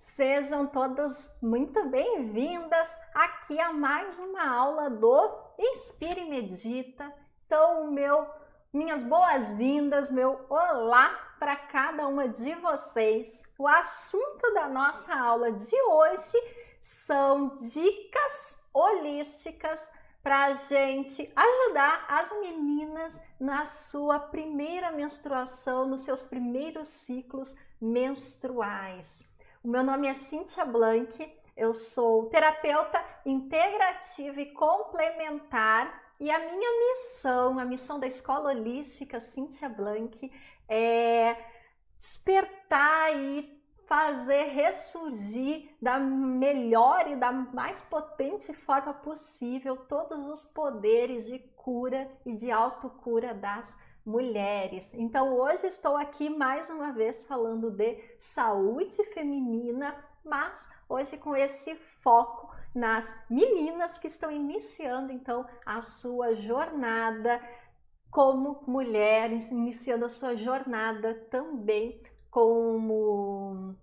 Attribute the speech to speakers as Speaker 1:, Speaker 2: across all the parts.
Speaker 1: Sejam todas muito bem-vindas aqui a mais uma aula do Inspira e Medita. Então, minhas boas-vindas, meu olá para cada uma de vocês. O assunto da nossa aula de hoje são dicas holísticas para a gente ajudar as meninas na sua primeira menstruação, nos seus primeiros ciclos menstruais. O meu nome é Cíntia Blanc, eu sou terapeuta integrativa e complementar e a minha missão, a missão da Escola Holística Cíntia Blanc é despertar e fazer ressurgir da melhor e da mais potente forma possível todos os poderes de cura e de autocura das mulheres. Então hoje estou aqui mais uma vez falando de saúde feminina, mas hoje com esse foco nas meninas que estão iniciando então a sua jornada como mulher, iniciando a sua jornada também como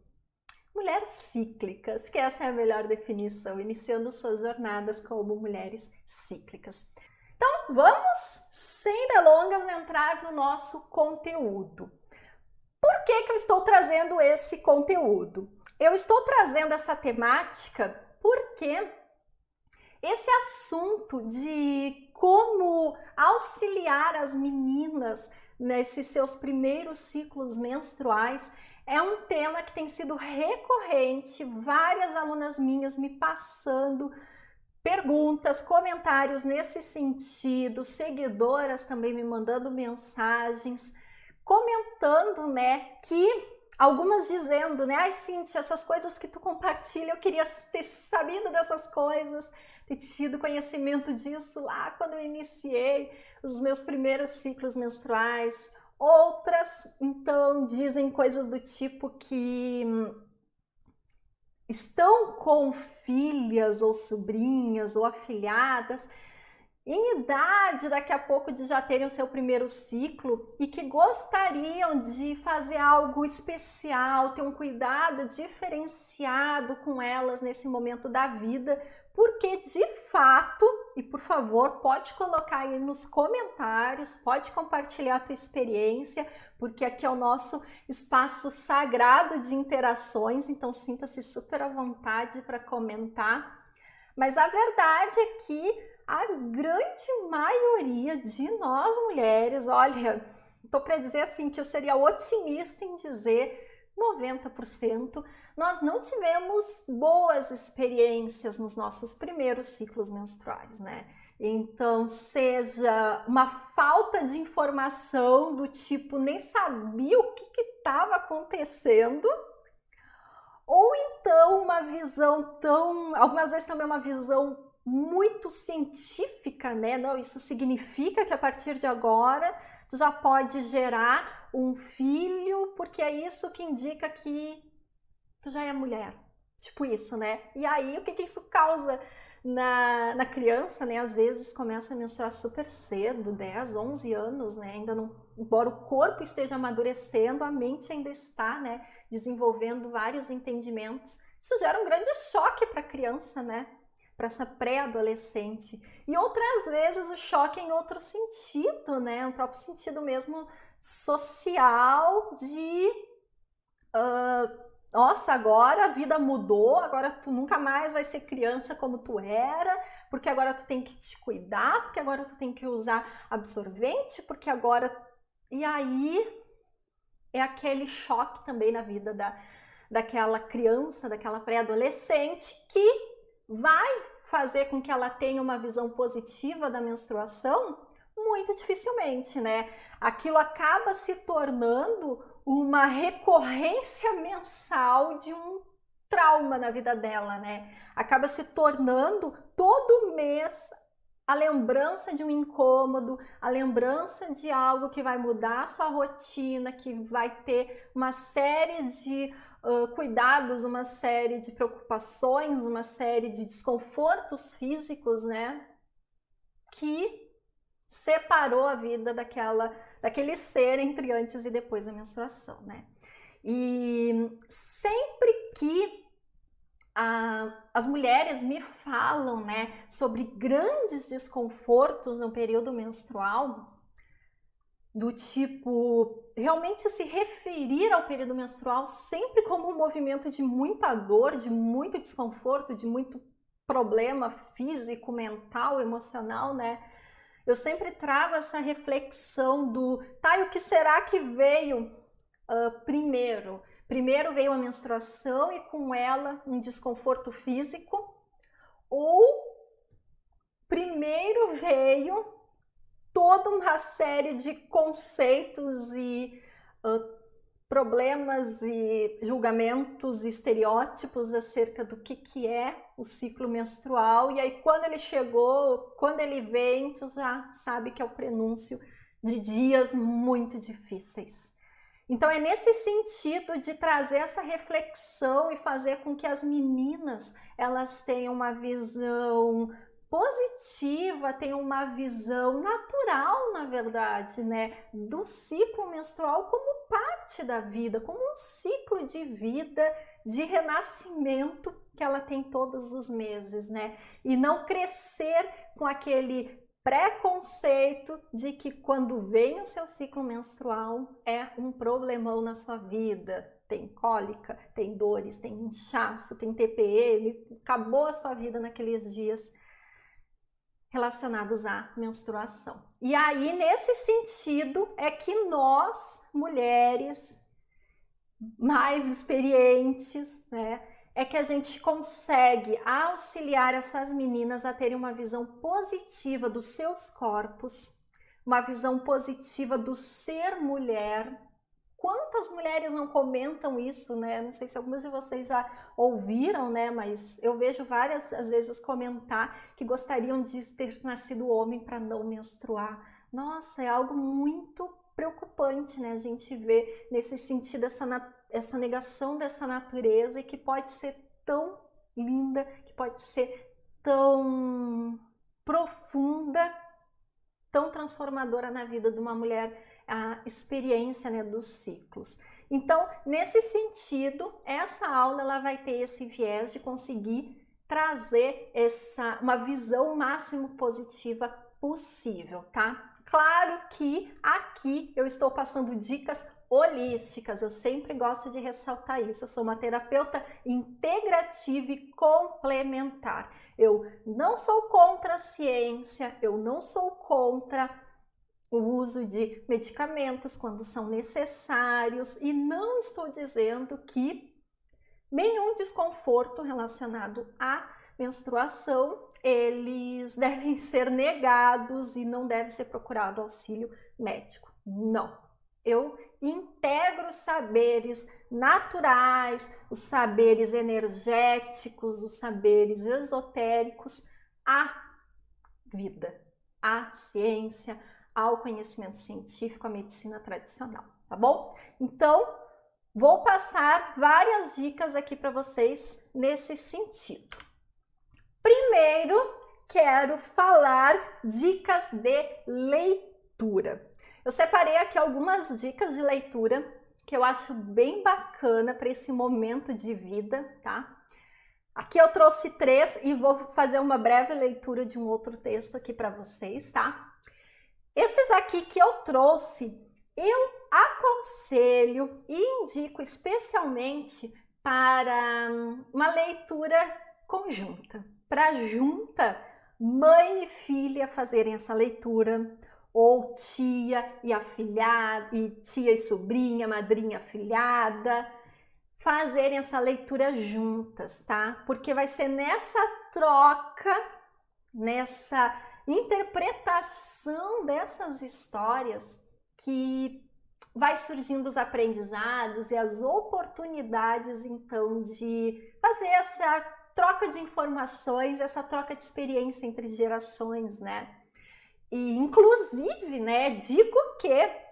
Speaker 1: mulheres cíclicas, que essa é a melhor definição, iniciando suas jornadas como mulheres cíclicas. Então, vamos, sem delongas, entrar no nosso conteúdo. Por que eu estou trazendo esse conteúdo? Eu estou trazendo essa temática porque esse assunto de como auxiliar as meninas nesses seus primeiros ciclos menstruais é um tema que tem sido recorrente, várias alunas minhas me passando perguntas, comentários nesse sentido, seguidoras também me mandando mensagens, comentando, né, que algumas dizendo, né, ai Cíntia, essas coisas que tu compartilha, eu queria ter sabido dessas coisas, ter tido conhecimento disso lá quando eu iniciei os meus primeiros ciclos menstruais. Outras, então, dizem coisas do tipo que estão com filhas ou sobrinhas ou afilhadas em idade daqui a pouco de já terem o seu primeiro ciclo e que gostariam de fazer algo especial, ter um cuidado diferenciado com elas nesse momento da vida, porque de fato, e por favor, pode colocar aí nos comentários, pode compartilhar a tua experiência, porque aqui é o nosso espaço sagrado de interações, então sinta-se super à vontade para comentar. Mas a verdade é que a grande maioria de nós mulheres, olha, tô para dizer assim que eu seria otimista em dizer 90%, nós não tivemos boas experiências nos nossos primeiros ciclos menstruais, né? Então, seja uma falta de informação do tipo, nem sabia o que estava acontecendo, ou então uma visão algumas vezes também uma visão muito científica, né? Não, isso significa que a partir de agora tu já pode gerar um filho, porque é isso que indica que tu já é mulher. Tipo isso, né? E aí, o que isso causa na criança, né? Às vezes começa a menstruar super cedo, 10, 11 anos, né? Ainda não, embora o corpo esteja amadurecendo, a mente ainda está, né? Desenvolvendo vários entendimentos. Isso gera um grande choque para a criança, né? Para essa pré-adolescente. E outras vezes o choque é em outro sentido, né? O próprio sentido mesmo social de nossa, agora a vida mudou, agora tu nunca mais vai ser criança como tu era, porque agora tu tem que te cuidar, porque agora tu tem que usar absorvente, porque agora... E aí é aquele choque também na vida daquela criança, daquela pré-adolescente, que vai fazer com que ela tenha uma visão positiva da menstruação? Muito dificilmente, né? Aquilo acaba se tornando uma recorrência mensal de um trauma na vida dela, né? Acaba se tornando todo mês a lembrança de um incômodo, a lembrança de algo que vai mudar a sua rotina, que vai ter uma série de cuidados, uma série de preocupações, uma série de desconfortos físicos, né? Que separou a vida daquele ser entre antes e depois da menstruação, né? E sempre que as mulheres me falam, né, sobre grandes desconfortos no período menstrual, do tipo, realmente se referir ao período menstrual sempre como um movimento de muita dor, de muito desconforto, de muito problema físico, mental, emocional, né? Eu sempre trago essa reflexão do, tá, e o que será que veio primeiro? Primeiro veio a menstruação e com ela um desconforto físico, ou primeiro veio toda uma série de conceitos e problemas e julgamentos e estereótipos acerca do que é o ciclo menstrual, e aí quando ele chegou, quando ele vem, tu já sabe que é o prenúncio de dias muito difíceis. Então é nesse sentido de trazer essa reflexão e fazer com que as meninas elas tenham uma visão positiva, tenham uma visão natural, na verdade, né, do ciclo menstrual como parte da vida, como um ciclo de vida, de renascimento que ela tem todos os meses, né? E não crescer com aquele preconceito de que quando vem o seu ciclo menstrual é um problemão na sua vida. Tem cólica, tem dores, tem inchaço, tem TPM, acabou a sua vida naqueles dias relacionados à menstruação. E aí, nesse sentido, é que nós, mulheres mais experientes, né, é que a gente consegue auxiliar essas meninas a terem uma visão positiva dos seus corpos, uma visão positiva do ser mulher. Quantas mulheres não comentam isso, né? Não sei se algumas de vocês já ouviram, né? Mas eu vejo várias, às vezes, comentar que gostariam de ter nascido homem para não menstruar. Nossa, é algo muito preocupante, né? A gente vê nesse sentido essa negação dessa natureza e que pode ser tão linda, que pode ser tão profunda, tão transformadora na vida de uma mulher, a experiência, né, dos ciclos. Então, nesse sentido, essa aula ela vai ter esse viés de conseguir trazer uma visão máximo positiva possível, tá? Claro que aqui eu estou passando dicas holísticas, eu sempre gosto de ressaltar isso. Eu sou uma terapeuta integrativa e complementar. Eu não sou contra a ciência, eu não sou contra o uso de medicamentos quando são necessários, e não estou dizendo que nenhum desconforto relacionado à menstruação eles devem ser negados e não deve ser procurado auxílio médico. Não. Eu integro os saberes naturais, os saberes energéticos, os saberes esotéricos à vida, à ciência, ao conhecimento científico, à medicina tradicional, tá bom? Então, vou passar várias dicas aqui para vocês nesse sentido. Primeiro, quero falar dicas de leitura. Eu separei aqui algumas dicas de leitura que eu acho bem bacana para esse momento de vida, tá? Aqui eu trouxe 3 e vou fazer uma breve leitura de um outro texto aqui para vocês, tá? Esses aqui que eu trouxe, eu aconselho e indico especialmente para uma leitura conjunta. Para junta, mãe e filha fazerem essa leitura, ou tia e afilhada, e tia e sobrinha, madrinha afilhada, fazerem essa leitura juntas, tá? Porque vai ser nessa troca, nessa interpretação dessas histórias que vai surgindo os aprendizados e as oportunidades, então, de fazer essa troca de informações, essa troca de experiência entre gerações, né? E, inclusive, né, digo que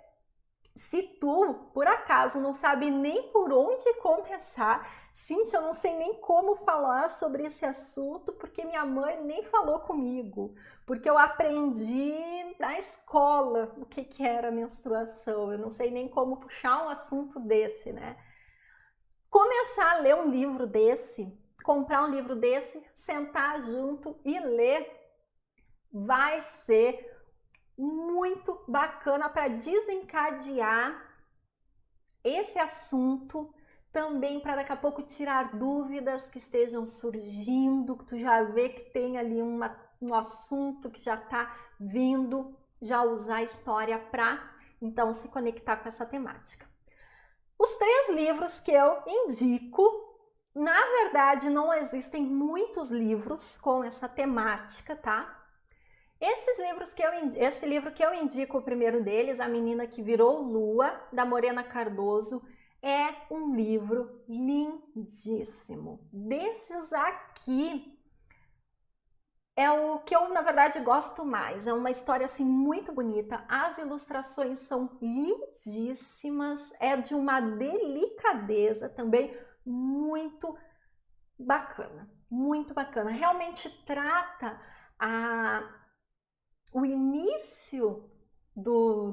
Speaker 1: se tu, por acaso, não sabe nem por onde começar, Cíntia, eu não sei nem como falar sobre esse assunto, porque minha mãe nem falou comigo, porque eu aprendi na escola o que era menstruação, eu não sei nem como puxar um assunto desse, né? Começar a ler um livro desse comprar um livro desse, sentar junto e ler, vai ser muito bacana para desencadear esse assunto, também para daqui a pouco tirar dúvidas que estejam surgindo, que tu já vê que tem ali um assunto que já está vindo, já usar a história para então se conectar com essa temática. Os 3 livros que eu indico, na verdade não existem muitos livros com essa temática, tá? Esse livro que eu indico, o primeiro deles, A Menina que Virou Lua, da Morena Cardoso, é um livro lindíssimo. Desses aqui é o que eu, na verdade, gosto mais. É uma história assim muito bonita. As ilustrações são lindíssimas, é de uma delicadeza também muito bacana, muito bacana. Realmente trata o início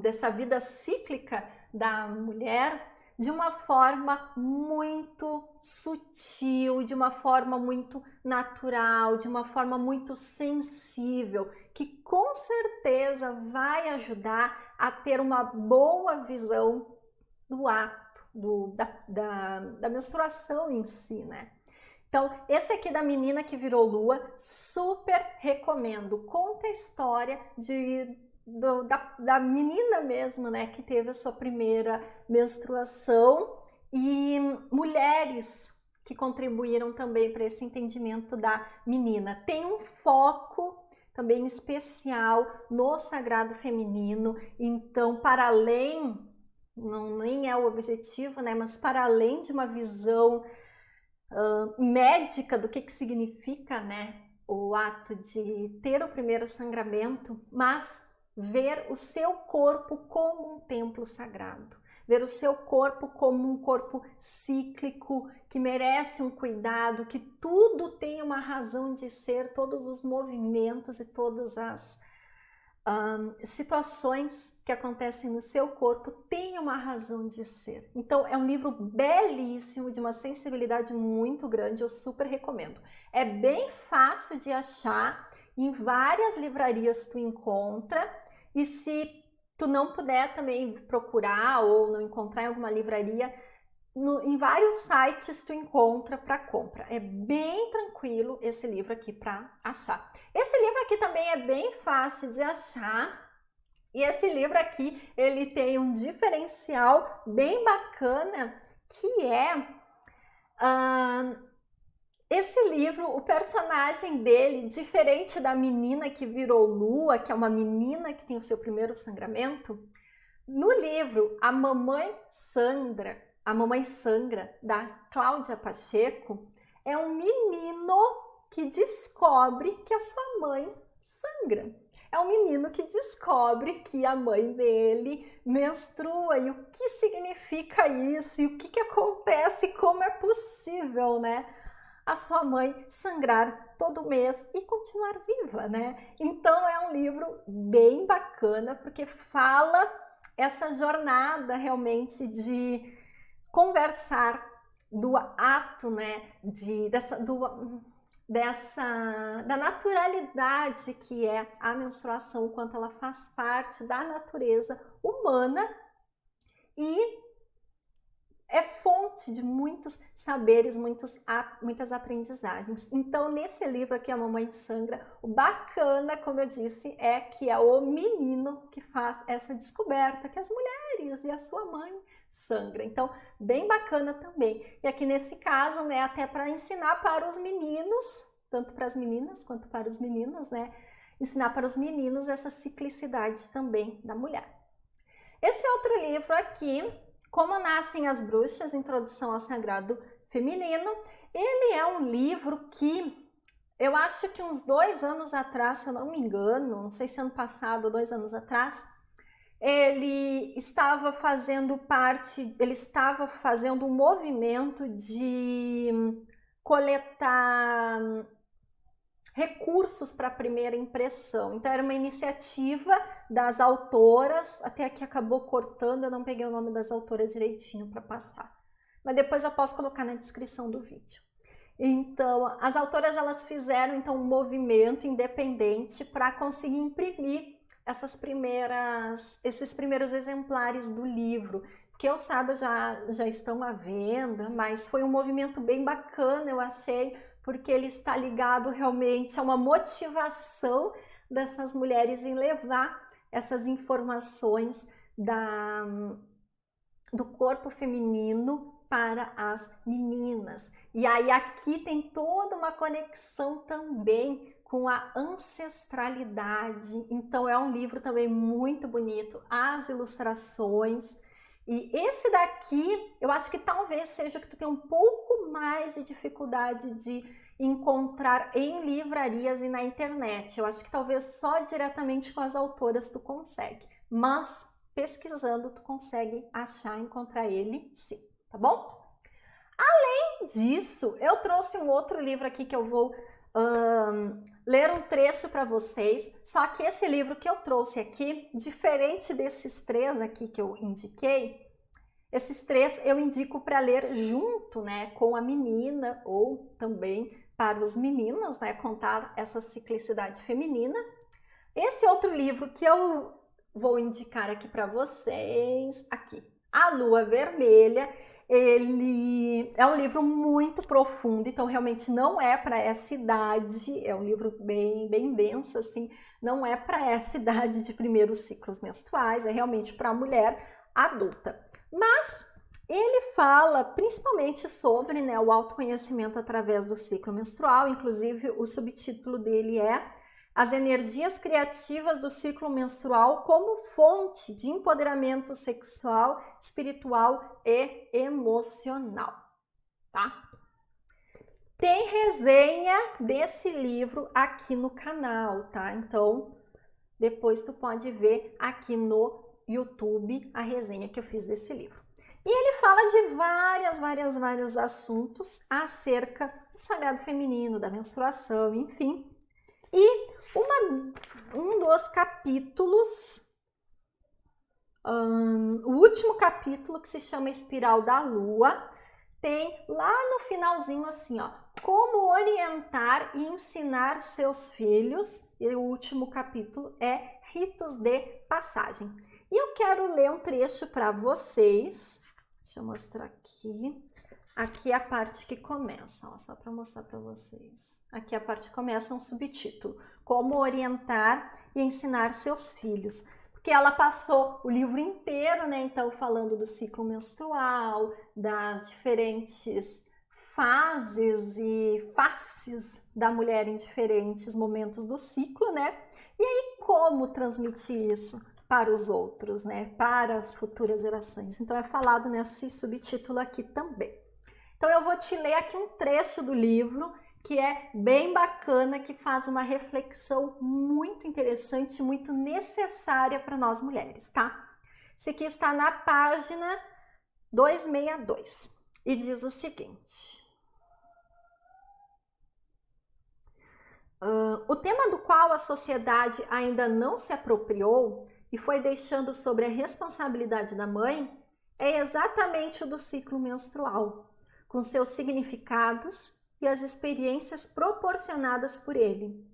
Speaker 1: dessa vida cíclica da mulher de uma forma muito sutil, de uma forma muito natural, de uma forma muito sensível, que com certeza vai ajudar a ter uma boa visão do ato, da menstruação em si, né? Então, esse aqui da Menina que Virou Lua, super recomendo. Conta a história da menina mesmo, né, que teve a sua primeira menstruação e mulheres que contribuíram também para esse entendimento da menina. Tem um foco também especial no sagrado feminino, então, para além, nem é o objetivo, né, mas para além de uma visão médica do que significa, né, o ato de ter o primeiro sangramento, mas ver o seu corpo como um templo sagrado, ver o seu corpo como um corpo cíclico, que merece um cuidado, que tudo tem uma razão de ser, todos os movimentos e todas as situações que acontecem no seu corpo têm uma razão de ser. Então é um livro belíssimo, de uma sensibilidade muito grande, eu super recomendo. É bem fácil de achar, em várias livrarias tu encontra, e se tu não puder também procurar ou não encontrar em alguma livraria, em vários sites tu encontra para compra. É bem tranquilo esse livro aqui para achar. Esse livro aqui também é bem fácil de achar. E esse livro aqui, ele tem um diferencial bem bacana, que é esse livro, o personagem dele, diferente da Menina que Virou Lua, que é uma menina que tem o seu primeiro sangramento, no livro A Mamãe Sangra, da Cláudia Pacheco, é um menino que descobre que a sua mãe sangra. É um menino que descobre que a mãe dele menstrua e o que significa isso, e o que acontece, como é possível, né? A sua mãe sangrar todo mês e continuar viva, né? Então é um livro bem bacana, porque fala essa jornada realmente de conversar do ato, né, da naturalidade que é a menstruação, o quanto ela faz parte da natureza humana e é fonte de muitos saberes, muitas aprendizagens. Então, nesse livro aqui, A Mamãe Sangra, o bacana, como eu disse, é que é o menino que faz essa descoberta, que as mulheres e a sua mãe sangram. Então, bem bacana também. E aqui nesse caso, né, até para ensinar para os meninos, tanto para as meninas quanto para os meninos, né, ensinar para os meninos essa ciclicidade também da mulher. Esse outro livro aqui, Como Nascem as Bruxas, Introdução ao Sagrado Feminino, ele é um livro que eu acho que uns 2 anos atrás, se eu não me engano, não sei se ano passado ou 2 anos atrás, ele estava fazendo um movimento de coletar recursos para a primeira impressão. Então era uma iniciativa das autoras, até aqui acabou cortando, eu não peguei o nome das autoras direitinho para passar. Mas depois eu posso colocar na descrição do vídeo. Então, as autoras elas fizeram então um movimento independente para conseguir imprimir esses primeiros exemplares do livro, que eu saiba já estão à venda, mas foi um movimento bem bacana, eu achei, porque ele está ligado realmente a uma motivação dessas mulheres em levar essas informações do corpo feminino para as meninas. E aí aqui tem toda uma conexão também com a ancestralidade. Então é um livro também muito bonito, as ilustrações. E esse daqui, eu acho que talvez seja que tu tem um pouco mais de dificuldade de encontrar em livrarias e na internet. Eu acho que talvez só diretamente com as autoras tu consegue. Mas pesquisando tu consegue achar, encontrar ele sim, tá bom? Além disso, eu trouxe um outro livro aqui que eu vou ler um trecho para vocês, só que esse livro que eu trouxe aqui, diferente desses três aqui que eu indiquei, esses três eu indico para ler junto, né, com a menina ou também para os meninos, né, contar essa ciclicidade feminina. Esse outro livro que eu vou indicar aqui para vocês, aqui, A Lua Vermelha, ele é um livro muito profundo, então realmente não é para essa idade, é um livro bem denso, assim, não é para essa idade de primeiros ciclos menstruais, é realmente para a mulher adulta. Mas ele fala principalmente sobre, né, o autoconhecimento através do ciclo menstrual, inclusive o subtítulo dele é As energias criativas do ciclo menstrual como fonte de empoderamento sexual, espiritual e emocional, tá? Tem resenha desse livro aqui no canal, tá? Então, depois tu pode ver aqui no YouTube a resenha que eu fiz desse livro. E ele fala de vários assuntos acerca do sagrado feminino, da menstruação, enfim. E um dos capítulos, o último capítulo, que se chama Espiral da Lua, tem lá no finalzinho assim, ó, como orientar e ensinar seus filhos, e o último capítulo é ritos de passagem. E eu quero ler um trecho para vocês, deixa eu mostrar aqui. Aqui é a parte que começa, ó, só para mostrar para vocês. Aqui a parte que começa um subtítulo, como orientar e ensinar seus filhos. Porque ela passou o livro inteiro, né, então falando do ciclo menstrual, das diferentes fases e faces da mulher em diferentes momentos do ciclo, né? E aí como transmitir isso para os outros, né, para as futuras gerações. Então é falado nesse subtítulo aqui também. Então eu vou te ler aqui um trecho do livro que é bem bacana, que faz uma reflexão muito interessante, muito necessária para nós mulheres, tá? Esse aqui está na página 262 e diz o seguinte: o tema do qual a sociedade ainda não se apropriou e foi deixando sobre a responsabilidade da mãe é exatamente o do ciclo menstrual, com seus significados e as experiências proporcionadas por ele.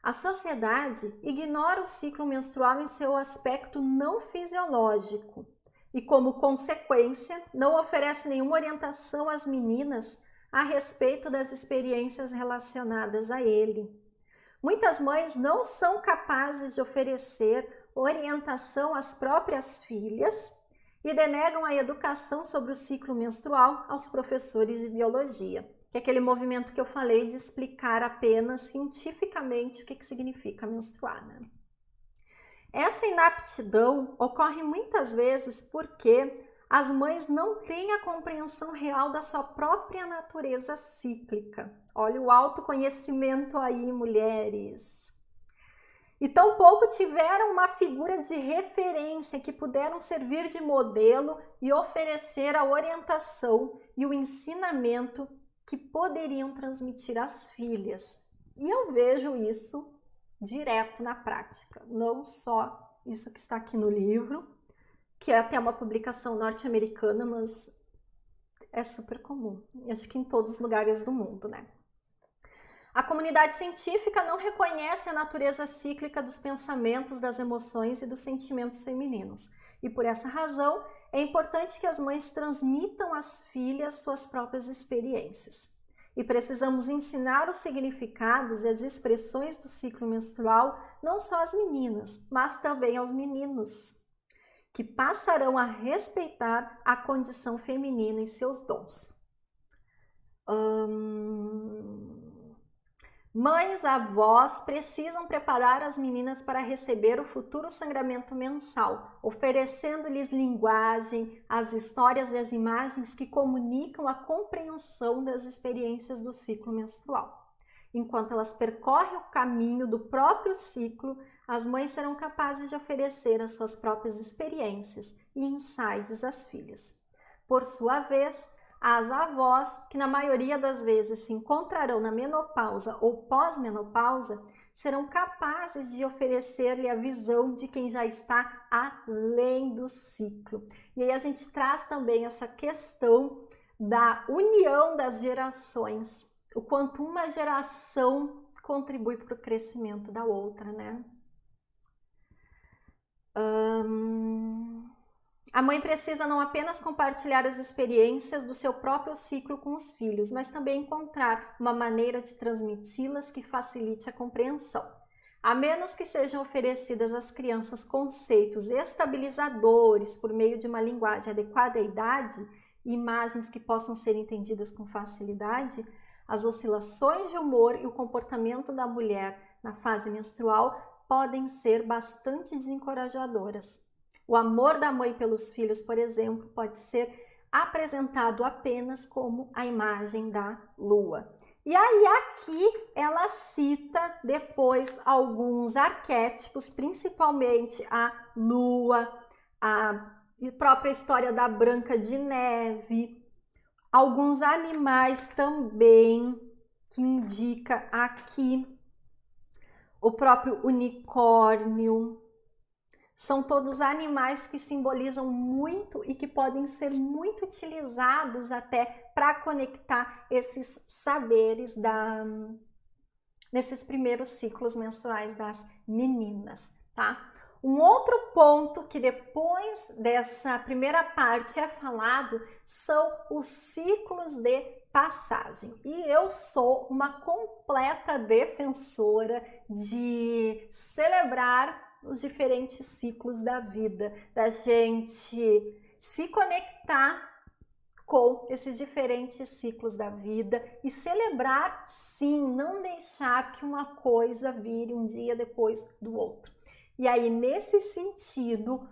Speaker 1: A sociedade ignora o ciclo menstrual em seu aspecto não fisiológico e, como consequência, não oferece nenhuma orientação às meninas a respeito das experiências relacionadas a ele. Muitas mães não são capazes de oferecer orientação às próprias filhas e denegam a educação sobre o ciclo menstrual aos professores de biologia, que é aquele movimento que eu falei de explicar apenas cientificamente o que significa menstruar, né? Essa inaptidão ocorre muitas vezes porque as mães não têm a compreensão real da sua própria natureza cíclica. Olha o autoconhecimento aí, mulheres. E tampouco tiveram uma figura de referência que puderam servir de modelo e oferecer a orientação e o ensinamento que poderiam transmitir às filhas. E eu vejo isso direto na prática, não só isso que está aqui no livro, que é até uma publicação norte-americana, mas é super comum, acho que em todos os lugares do mundo, né? A comunidade científica não reconhece a natureza cíclica dos pensamentos, das emoções e dos sentimentos femininos. E por essa razão, é importante que as mães transmitam às filhas suas próprias experiências. E precisamos ensinar os significados e as expressões do ciclo menstrual não só às meninas, mas também aos meninos, que passarão a respeitar a condição feminina e seus dons. Mães, avós precisam preparar as meninas para receber o futuro sangramento mensal, oferecendo-lhes linguagem, as histórias e as imagens que comunicam a compreensão das experiências do ciclo menstrual. Enquanto elas percorrem o caminho do próprio ciclo, as mães serão capazes de oferecer as suas próprias experiências e insights às filhas. Por sua vez, as avós, que na maioria das vezes se encontrarão na menopausa ou pós-menopausa, serão capazes de oferecer-lhe a visão de quem já está além do ciclo. E aí a gente traz também essa questão da união das gerações, o quanto uma geração contribui para o crescimento da outra, né? A mãe precisa não apenas compartilhar as experiências do seu próprio ciclo com os filhos, mas também encontrar uma maneira de transmiti-las que facilite a compreensão. A menos que sejam oferecidas às crianças conceitos estabilizadores por meio de uma linguagem adequada à idade e imagens que possam ser entendidas com facilidade, as oscilações de humor e o comportamento da mulher na fase menstrual podem ser bastante desencorajadoras. O amor da mãe pelos filhos, por exemplo, pode ser apresentado apenas como a imagem da lua. E aí aqui ela cita depois alguns arquétipos, principalmente a lua, a própria história da Branca de Neve, alguns animais também que indica aqui, o próprio unicórnio. São todos animais que simbolizam muito e que podem ser muito utilizados até para conectar esses saberes nesses primeiros ciclos menstruais das meninas, tá? Um outro ponto que depois dessa primeira parte é falado são os ciclos de passagem. E eu sou uma completa defensora de celebrar os diferentes ciclos da vida, da gente se conectar com esses diferentes ciclos da vida e celebrar, sim, não deixar que uma coisa vire um dia depois do outro. E aí, nesse sentido,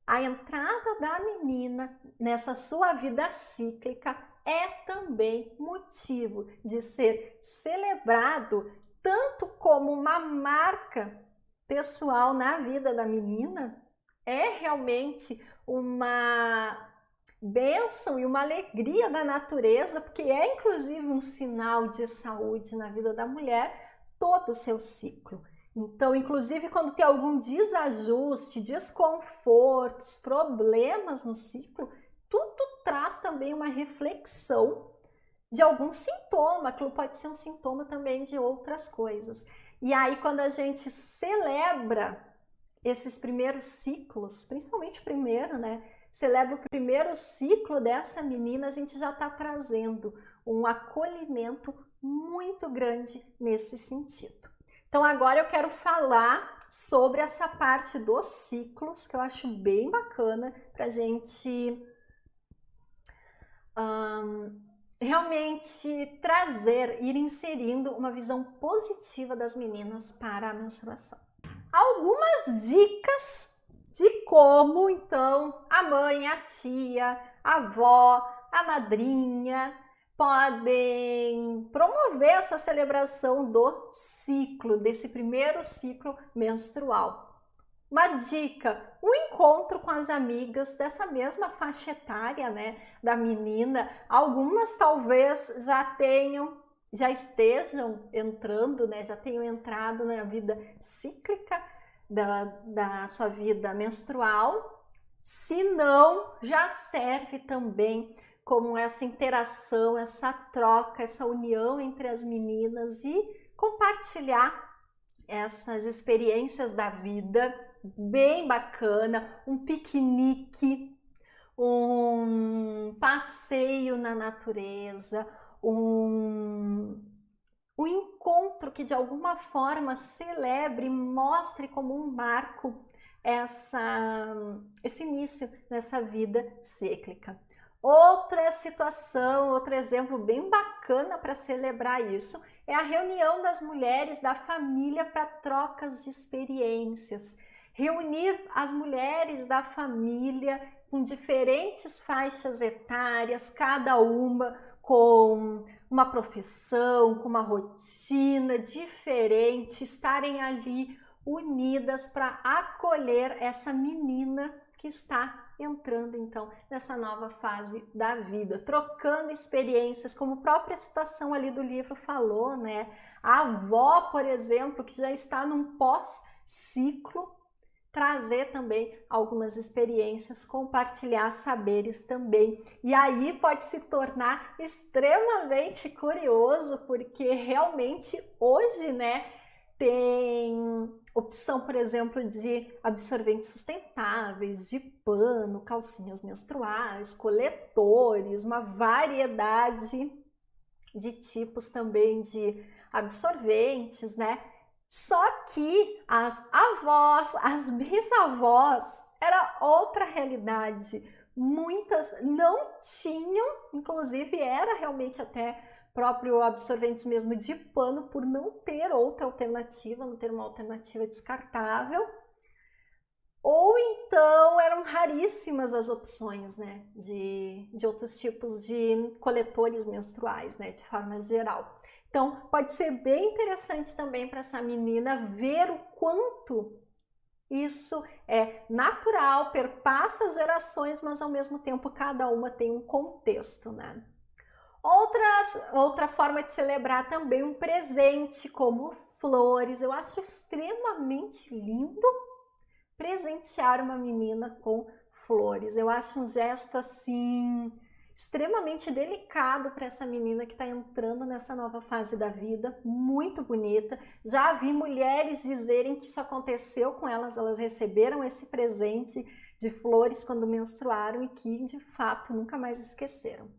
Speaker 1: a entrada da menina nessa sua vida cíclica é também motivo de ser celebrado tanto como uma marca pessoal na vida da menina, é realmente uma bênção e uma alegria da natureza, porque é inclusive um sinal de saúde na vida da mulher, todo o seu ciclo. Então, inclusive quando tem algum desajuste, desconfortos, problemas no ciclo, tudo traz também uma reflexão de algum sintoma, aquilo pode ser um sintoma também de outras coisas. E aí, quando a gente celebra esses primeiros ciclos, principalmente o primeiro, né? Celebra o primeiro ciclo dessa menina, a gente já está trazendo um acolhimento muito grande nesse sentido. Então, agora eu quero falar sobre essa parte dos ciclos, que eu acho bem bacana para a gente realmente trazer, ir inserindo uma visão positiva das meninas para a menstruação. Algumas dicas de como, então, a mãe, a tia, a avó, a madrinha podem promover essa celebração do ciclo, desse primeiro ciclo menstrual. Uma dica, o encontro com as amigas dessa mesma faixa etária, né, da menina. Algumas talvez já estejam entrando, né, já tenham entrado na vida cíclica da sua vida menstrual. Se não, já serve também como essa interação, essa troca, essa união entre as meninas de compartilhar essas experiências da vida, bem bacana, um piquenique, um passeio na natureza, um encontro que de alguma forma celebre e mostre como um marco esse início nessa vida cíclica. Outra situação, outro exemplo bem bacana para celebrar isso é a reunião das mulheres da família para trocas de experiências. Reunir as mulheres da família com diferentes faixas etárias, cada uma com uma profissão, com uma rotina diferente, estarem ali unidas para acolher essa menina que está entrando então nessa nova fase da vida, trocando experiências, como a própria citação ali do livro falou, né? A avó, por exemplo, que já está num pós-ciclo, trazer também algumas experiências, compartilhar saberes também. E aí pode se tornar extremamente curioso, porque realmente hoje, né, tem opção, por exemplo, de absorventes sustentáveis, de pano, calcinhas menstruais, coletores, uma variedade de tipos também de absorventes, né? Só que as avós, as bisavós, era outra realidade. Muitas não tinham, inclusive era realmente até próprio absorventes mesmo de pano, por não ter outra alternativa, não ter uma alternativa descartável. Ou então eram raríssimas as opções, né, de outros tipos de coletores menstruais, né, de forma geral. Então pode ser bem interessante também para essa menina ver o quanto isso é natural, perpassa as gerações, mas ao mesmo tempo cada uma tem um contexto, né? Outra forma de celebrar também um presente, como flores. Eu acho extremamente lindo presentear uma menina com flores. Eu acho um gesto assim extremamente delicado para essa menina que está entrando nessa nova fase da vida, muito bonita. Já vi mulheres dizerem que isso aconteceu com elas, elas receberam esse presente de flores quando menstruaram e que de fato nunca mais esqueceram.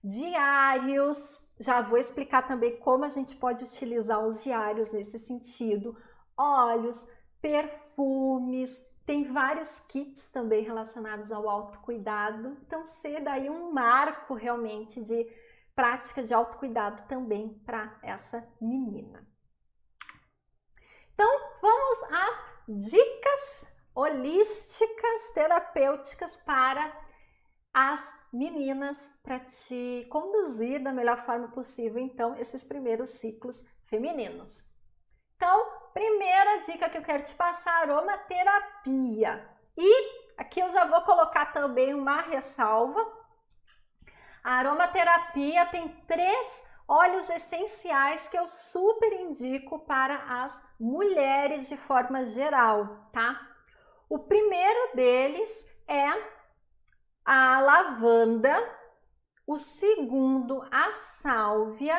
Speaker 1: Diários, já vou explicar também como a gente pode utilizar os diários nesse sentido. Óleos, perfumes, tem vários kits também relacionados ao autocuidado. Então, ser daí um marco realmente de prática de autocuidado também para essa menina. Então, vamos às dicas holísticas, terapêuticas para as meninas, para te conduzir da melhor forma possível, então, esses primeiros ciclos femininos. Então, primeira dica que eu quero te passar, aromaterapia. E aqui eu já vou colocar também uma ressalva. A aromaterapia tem 3 óleos essenciais que eu super indico para as mulheres de forma geral, tá? O primeiro deles é a lavanda, o segundo a sálvia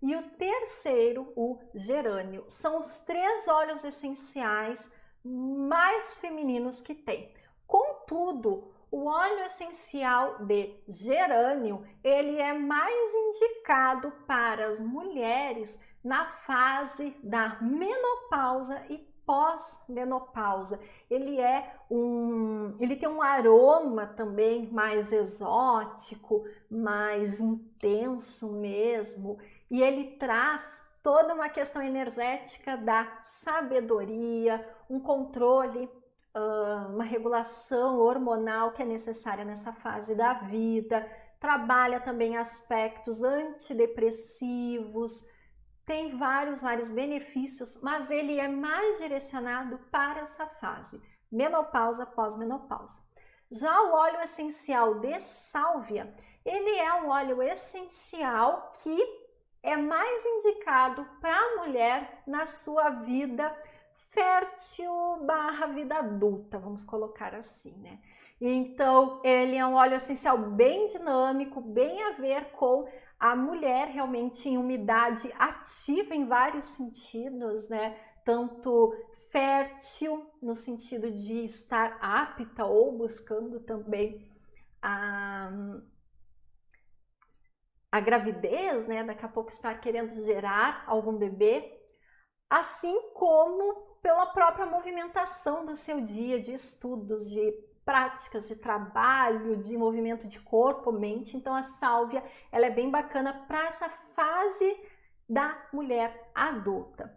Speaker 1: e o terceiro o gerânio. São os 3 óleos essenciais mais femininos que tem. Contudo, o óleo essencial de gerânio, ele é mais indicado para as mulheres na fase da menopausa e pós-menopausa. Ele tem um aroma também mais exótico, mais intenso mesmo, e ele traz toda uma questão energética da sabedoria, um controle, uma regulação hormonal que é necessária nessa fase da vida. Trabalha também aspectos antidepressivos, tem vários benefícios, mas ele é mais direcionado para essa fase, menopausa, pós-menopausa. Já o óleo essencial de sálvia, ele é um óleo essencial que é mais indicado para a mulher na sua vida fértil / vida adulta, vamos colocar assim, né? Então, ele é um óleo essencial bem dinâmico, bem a ver com a mulher realmente em umidade ativa em vários sentidos, né? Tanto fértil, no sentido de estar apta ou buscando também a gravidez, né? Daqui a pouco estar querendo gerar algum bebê, assim como pela própria movimentação do seu dia, de estudos, de práticas de trabalho, de movimento de corpo, mente. Então a sálvia, ela é bem bacana para essa fase da mulher adulta.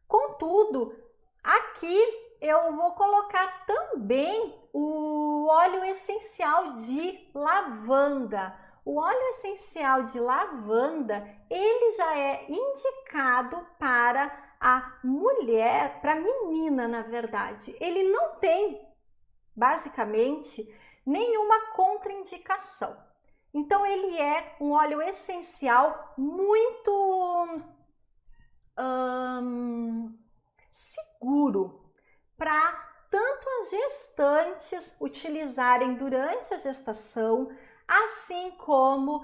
Speaker 1: Contudo, aqui eu vou colocar também o óleo essencial de lavanda. O óleo essencial de lavanda, ele já é indicado para a mulher, para a menina, na verdade. Ele não tem, basicamente, nenhuma contraindicação. Então, ele é um óleo essencial muito seguro para tanto as gestantes utilizarem durante a gestação, assim como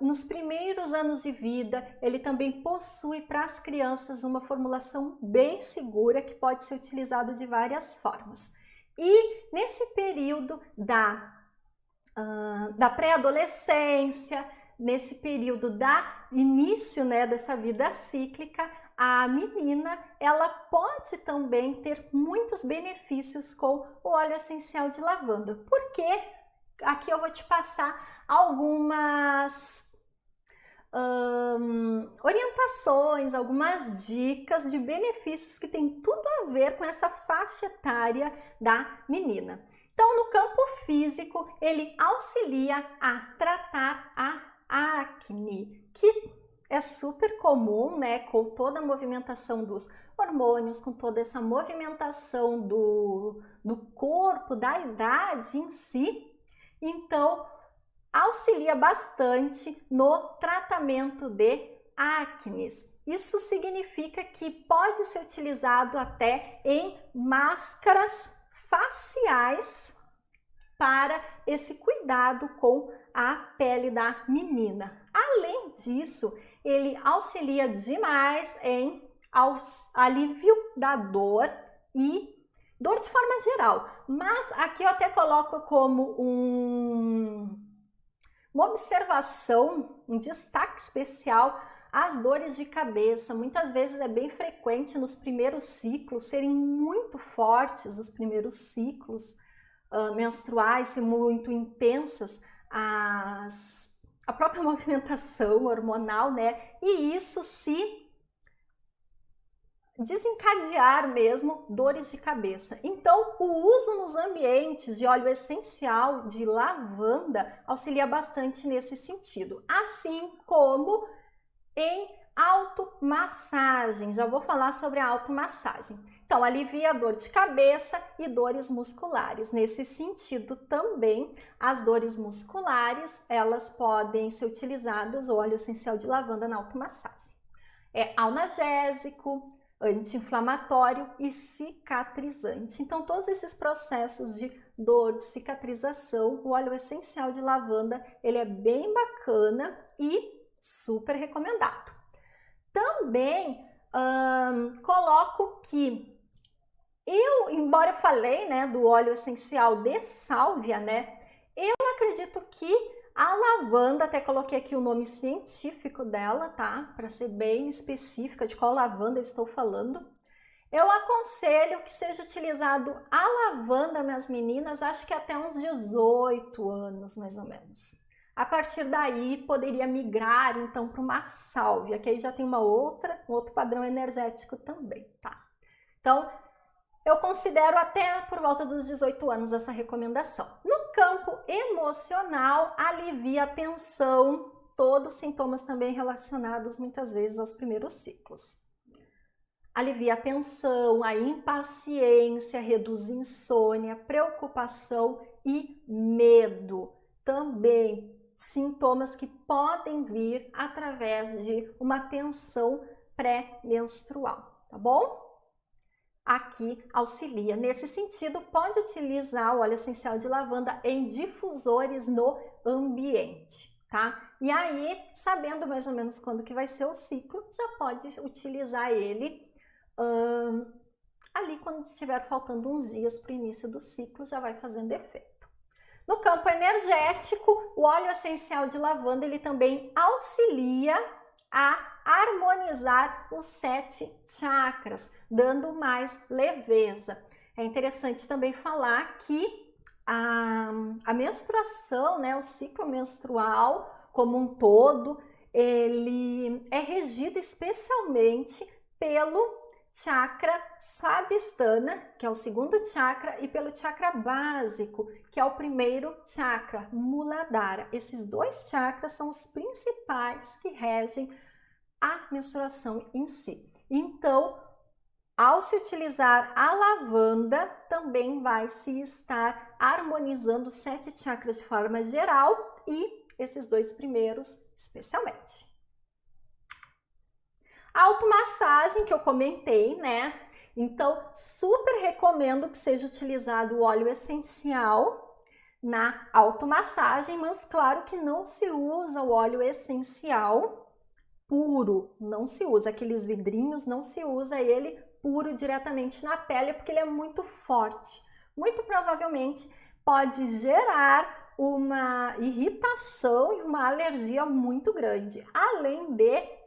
Speaker 1: nos primeiros anos de vida. Ele também possui para as crianças uma formulação bem segura que pode ser utilizado de várias formas. E nesse período da pré-adolescência, nesse período da início, né, dessa vida cíclica, a menina, ela pode também ter muitos benefícios com o óleo essencial de lavanda. Por quê? Aqui eu vou te passar algumas orientações, algumas dicas de benefícios que tem tudo a ver com essa faixa etária da menina. Então, no campo físico, ele auxilia a tratar a acne, que é super comum, né, com toda a movimentação dos hormônios, com toda essa movimentação do corpo, da idade em si. Então, auxilia bastante no tratamento de acnes. Isso significa que pode ser utilizado até em máscaras faciais para esse cuidado com a pele da menina. Além disso, ele auxilia demais em alívio da dor e dor de forma geral. Mas aqui eu até coloco como uma observação, um destaque especial, as dores de cabeça. Muitas vezes é bem frequente nos primeiros ciclos serem muito fortes, os primeiros ciclos menstruais, ser muito intensas, a própria movimentação hormonal, né? E isso se desencadear mesmo dores de cabeça. Então, o uso nos ambientes de óleo essencial de lavanda auxilia bastante nesse sentido, assim como em automassagem. Já vou falar sobre a automassagem. Então, alivia a dor de cabeça e dores musculares. Nesse sentido também, as dores musculares, elas podem ser utilizadas, o óleo essencial de lavanda na automassagem. É analgésico, anti-inflamatório e cicatrizante. Então, todos esses processos de dor, de cicatrização, o óleo essencial de lavanda, ele é bem bacana e super recomendado. Também coloco que embora eu falei, né, do óleo essencial de sálvia, né, eu acredito que a lavanda, até coloquei aqui o nome científico dela, tá? Para ser bem específica de qual lavanda eu estou falando. Eu aconselho que seja utilizado a lavanda nas meninas, acho que até uns 18 anos, mais ou menos. A partir daí, poderia migrar, então, para uma sálvia, que aí já tem um outro padrão energético também, tá? Então, eu considero até por volta dos 18 anos essa recomendação. No campo emocional, alivia a tensão, todos sintomas também relacionados muitas vezes aos primeiros ciclos. Alivia a tensão, a impaciência, reduz insônia, preocupação e medo. Também sintomas que podem vir através de uma tensão pré-menstrual, tá bom? aqui auxilia. Nesse sentido, pode utilizar o óleo essencial de lavanda em difusores no ambiente, tá? E aí, sabendo mais ou menos quando que vai ser o ciclo, já pode utilizar ele ali quando estiver faltando uns dias para o início do ciclo, já vai fazendo efeito. No campo energético, o óleo essencial de lavanda, ele também auxilia a harmonizar os 7 chakras, dando mais leveza. É interessante também falar que a menstruação, né, o ciclo menstrual como um todo, ele é regido especialmente pelo chakra Swadhisthana, que é o segundo chakra, e pelo chakra básico, que é o primeiro chakra, Muladhara. Esses 2 chakras são os principais que regem a menstruação em si. Então, ao se utilizar a lavanda, também vai se estar harmonizando os 7 chakras de forma geral e esses 2 primeiros especialmente. A automassagem que eu comentei, né? Então, super recomendo que seja utilizado o óleo essencial na automassagem, mas claro que não se usa o óleo essencial puro, não se usa aqueles vidrinhos, não se usa ele puro diretamente na pele, porque ele é muito forte. Muito provavelmente pode gerar uma irritação e uma alergia muito grande, além de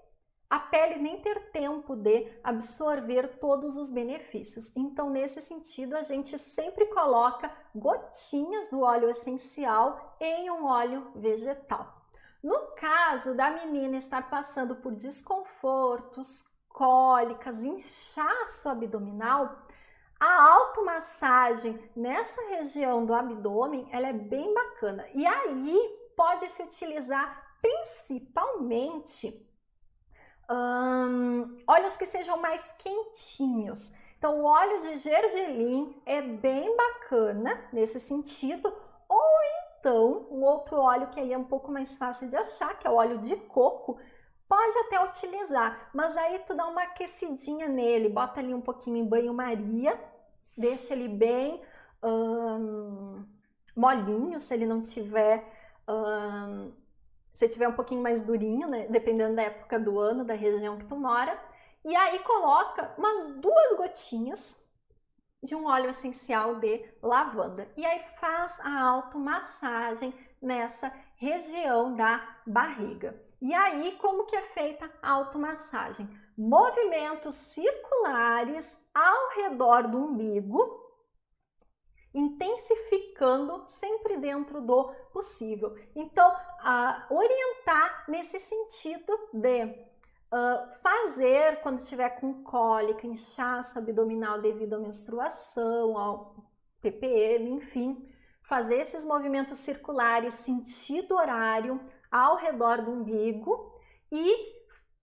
Speaker 1: a pele nem ter tempo de absorver todos os benefícios. Então, nesse sentido, a gente sempre coloca gotinhas do óleo essencial em um óleo vegetal. No caso da menina estar passando por desconfortos, cólicas, inchaço abdominal, a automassagem nessa região do abdômen, ela é bem bacana. E aí pode se utilizar principalmente óleos que sejam mais quentinhos. Então, o óleo de gergelim é bem bacana nesse sentido, ou então um outro óleo que aí é um pouco mais fácil de achar, que é o óleo de coco, pode até utilizar, mas aí tu dá uma aquecidinha nele, bota ali um pouquinho em banho-maria, deixa ele bem molinho, se ele não tiver se tiver um pouquinho mais durinho, né, dependendo da época do ano, da região que tu mora, e aí coloca umas 2 gotinhas de um óleo essencial de lavanda. E aí faz a automassagem nessa região da barriga. E aí, como que é feita a automassagem? Movimentos circulares ao redor do umbigo, intensificando sempre dentro do possível. Então, orientar nesse sentido de fazer quando estiver com cólica, inchaço abdominal devido à menstruação, ao TPM, enfim, fazer esses movimentos circulares sentido horário ao redor do umbigo e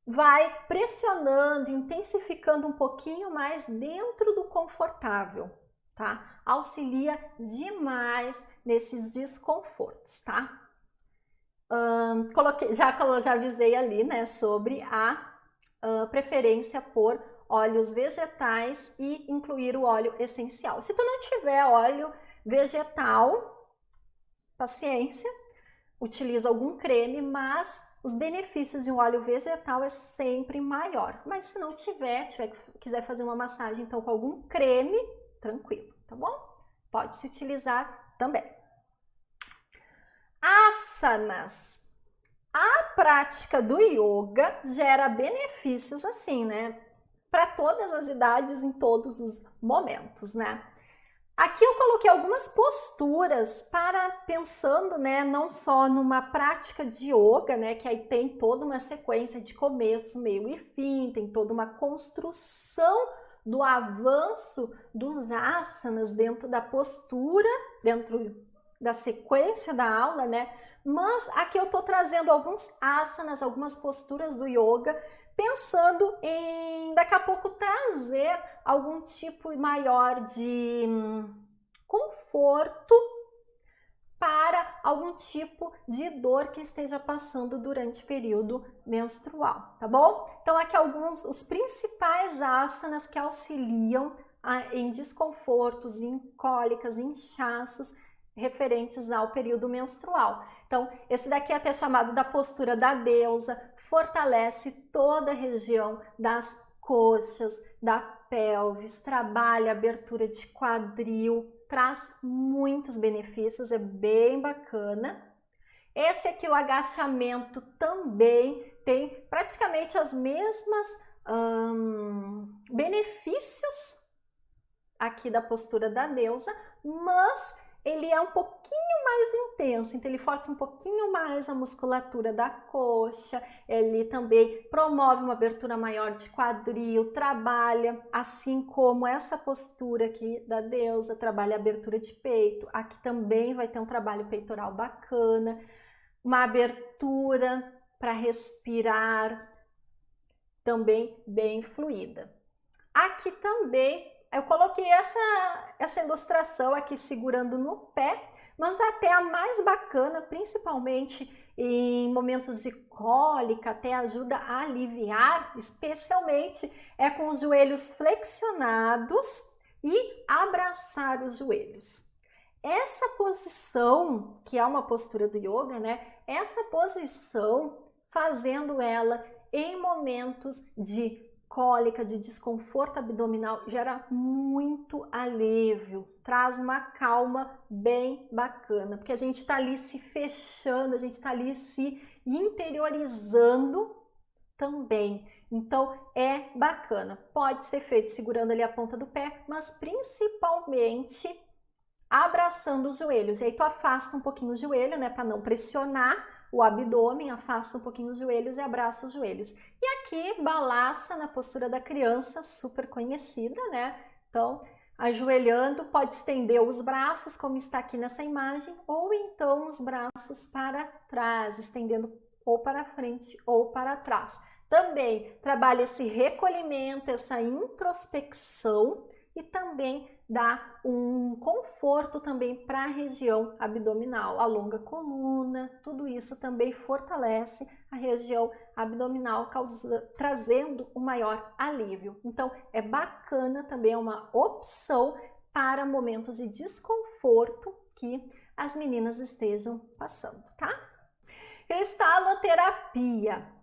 Speaker 1: vai pressionando, intensificando um pouquinho mais dentro do confortável, tá? Auxilia demais nesses desconfortos, tá? Já avisei ali, né, sobre a preferência por óleos vegetais e incluir o óleo essencial. Se tu não tiver óleo vegetal, paciência, utiliza algum creme, mas os benefícios de um óleo vegetal é sempre maior. Mas se não quiser fazer uma massagem então com algum creme, tranquilo, tá bom? Pode se utilizar também. Asanas. A prática do yoga gera benefícios assim, né? Para todas as idades, em todos os momentos, né? Aqui eu coloquei algumas posturas para pensando, né, não só numa prática de yoga, né, que aí tem toda uma sequência de começo, meio e fim, tem toda uma construção do avanço dos asanas dentro da postura, dentro da sequência da aula, né? Mas aqui eu tô trazendo alguns asanas, algumas posturas do yoga, pensando em daqui a pouco trazer algum tipo maior de conforto para algum tipo de dor que esteja passando durante o período menstrual, tá bom? Então aqui os principais asanas que auxiliam em desconfortos, em cólicas, inchaços referentes ao período menstrual. Então, esse daqui é até chamado da postura da deusa, fortalece toda a região das coxas, da pelvis, trabalha a abertura de quadril, traz muitos benefícios, é bem bacana. Esse aqui, o agachamento, também tem praticamente as mesmas benefícios aqui da postura da deusa, mas ele é um pouquinho mais intenso, então ele força um pouquinho mais a musculatura da coxa, ele também promove uma abertura maior de quadril, trabalha, assim como essa postura aqui da deusa, trabalha a abertura de peito, aqui também vai ter um trabalho peitoral bacana, uma abertura para respirar, também bem fluida. Aqui também eu coloquei essa ilustração aqui segurando no pé, mas até a mais bacana, principalmente em momentos de cólica, até ajuda a aliviar, especialmente é com os joelhos flexionados e abraçar os joelhos. Essa posição, que é uma postura do yoga, né? Essa posição, fazendo ela em momentos de cólica, de desconforto abdominal, gera muito alívio, traz uma calma bem bacana, porque a gente está ali se fechando, a gente está ali se interiorizando também. Então é bacana, pode ser feito segurando ali a ponta do pé, mas principalmente abraçando os joelhos. E aí tu afasta um pouquinho o joelho, né, para não pressionar o abdômen, afasta um pouquinho os joelhos e abraça os joelhos. E aqui, balaça na postura da criança, super conhecida, né? Então, ajoelhando, pode estender os braços, como está aqui nessa imagem, ou então os braços para trás, estendendo ou para frente ou para trás. Também trabalha esse recolhimento, essa introspecção e também dá um conforto também para a região abdominal, alonga a coluna, tudo isso também fortalece a região abdominal, trazendo um maior alívio. Então, é bacana também, é uma opção para momentos de desconforto que as meninas estejam passando, tá? Cristaloterapia.